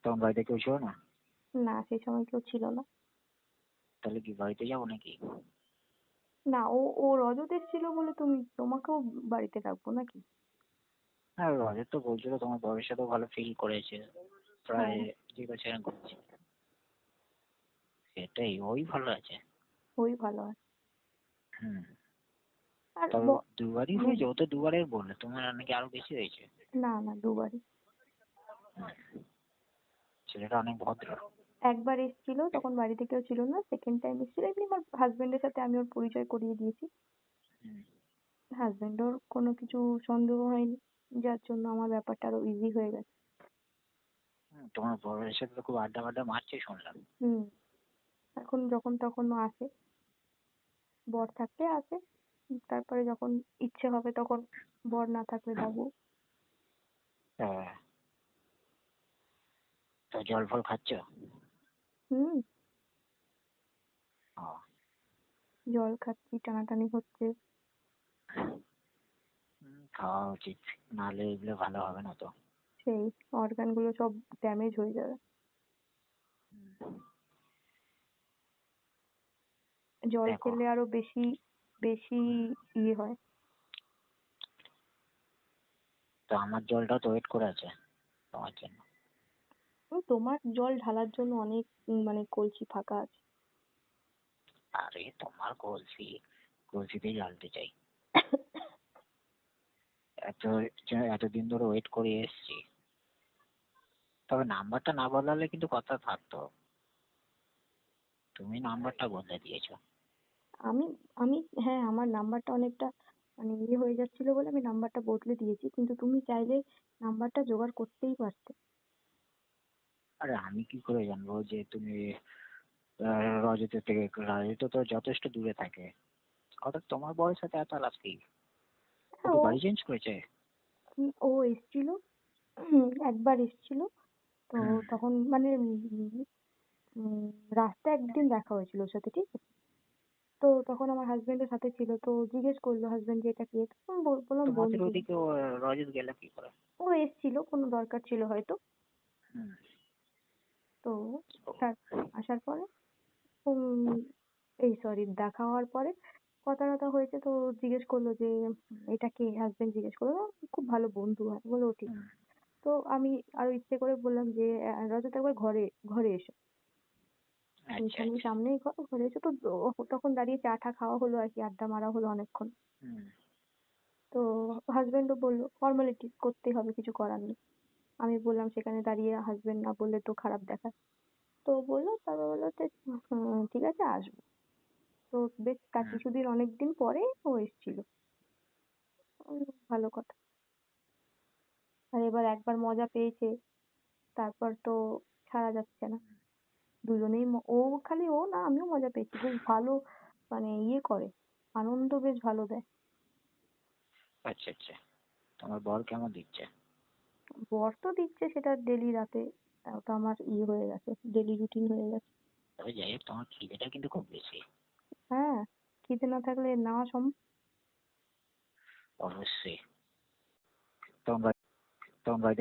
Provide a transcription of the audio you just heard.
তখন বাড়িতে কেউ ছিল না? না, সেই সময় কেউ ছিল না। তাহলে কি বাড়িতে যাবো নাকি? না, ও ও রজত এসেছিল বলে তোমাকেও বাড়িতে রাখবো নাকি? হ্যাঁ, রজত তো বলছিল তোমার বরের সাথেও ভালো ফিল করেছে, প্রায় হ্যাঁ, জিজ্ঞাসা করছে। সেটাই, ওই ভালো আছে। ওই ভালো আছে। হুম। আর তবে দুবারই হয়েছে, ও তো দুবারের বললে, তোমার নাকি আরো বেশি হয়েছে। না না, দুবারই। ছেলেটা অনেক ভদ্র। একবার এসেছিল, তখন বাড়িতে কেউ ছিল না। সেকেন্ড টাইম এসেছিল, এমনি আমার হাজবেন্ডের সাথে আমি ওর পরিচয় করিয়ে দিয়েছি। হুম। হাজবেন্ডের কোনো কিছু সন্দেহ হয়নি, যার জন্য আমার ব্যাপারটা আরো ইজি হয়ে গেছে। তোমার বরের সাথে তো খুব আড্ডা ফাড্ডা মারছে শুনলাম। হুম। এখন যখন তখন ও আসে, বর থাকলে আসে, তারপরে যখন ইচ্ছে হবে তখন, বর না থাকলে ডাকবো। হ্যাঁ। তো জল ফল খাচ্ছ? হুম। ও। জল খাচ্ছি, টানাটানি হচ্ছে। খাওয়া উচিত, নাহলে এগুলো ভালো হবে না তো। সেই অর্গান গুলো সব ড্যামেজ হয়ে যাবে। জল দেখো, খেলে আরো বেশি বেশি ইয়ে হয়। তো আমার জলটাও তো ওয়েট করে আছে তোমার জন্য। তোমার জল ঢালার জন্য অনেক মানে কলসি ফাঁকা আছে। আরে তোমার কলসি, কলসিতেই ঢালতে চাই। এত এতদিন ধরে ওয়েট করে এসছি। তবে নাম্বারটা না বদলালে কিন্তু কথা থাকতো। তুমি নাম্বারটা বদলে দিয়েছো। আমি আমি হ্যাঁ, আমার নাম্বারটা অনেকটা মানে ইয়ে হয়ে যাচ্ছিল বলে আমি নাম্বারটা বদলে দিয়েছি, কিন্তু তুমি চাইলে নাম্বারটা জোগাড় করতেই পারতে। আরে আমি কি করে জানবো যে তুমি রজতের থেকে, রজত তো যথেষ্ট দূরে থাকে। হঠাৎ তোমার বয়সের সাথে এত আলাপ কি? ও হ্যাঁ, কি বাড়ি চেঞ্জ করেছে? ও এসেছিল, একবার এসেছিল। তো হুম। তখন মানে উম, রাস্তায় একদিন দেখা হয়েছিল ওর সাথে, ঠিক আছে? তো তখন আমার হাজবেন্ডের সাথে ছিল, তো জিজ্ঞেস করলো হাজবেন্ড যে এটা কে, তখন বললাম তোমাদের বন্ধু। ওদিকে রজত গেল কি করে? ও এসেছিল, কোনো দরকার ছিল হয়তো। হুম। তো ও, তার আসার পরে উম, এই সরি, দেখা হওয়ার পরে কথা টথা হয়েছে, তো জিজ্ঞেস করলো যে এটা কে, হাজবেন্ড জিজ্ঞেস করলো। খুব ভালো বন্ধু হয় বলে, ও ঠিক। হুম। তো আমি আরো ইচ্ছে করে বললাম যে রজত একবার ঘরে ঘরে এসো, আচ্ছা এখানেই আচ্ছা। সামনেই ঘর, ঘরে এসো। তো তখন দাঁড়িয়ে চা টা খাওয়া হলো আর কি, আড্ডা মারা হলো অনেকক্ষণ। হুম। তো হাজবেন্ডও বললো ফর্মালিটি করতেই হবে, কিছু করার নেই। আমি বললাম সেখানে দাঁড়িয়ে হাজবেন্ড না বললে তো খারাপ দেখায়। তো বললো, তারপর বললো যে ঠিক আছে আসবো। তো বেশ তার হুম। কিছুদিন, অনেকদিন পরে ও এসেছিল। ভালো কথা। আর এবার একবার মজা পেয়েছে, তারপর তো ছাড়া যাচ্ছে না। দুজনেই ও খালি ও না, আমিও মজা পেয়েছি, বেশ ভালো মানে ইয়ে করে, আনন্দ বেশ ভালো দেয়। আচ্ছা আচ্ছা। তোমার বর কেমন দিচ্ছে? বর তো দিচ্ছে সেটা ডেলি রাতে, তাও তো আমার ইয়ে হয়ে গেছে, ডেলি রুটিন হয়ে গেছে। তবে যাই হোক, তোমার খিদেটা কিন্তু খুব বেশি। হ্যাঁ, খিদে না থাকলে নেওয়া সম্ভব? অবশ্যই। তখন তখন বাড়িতে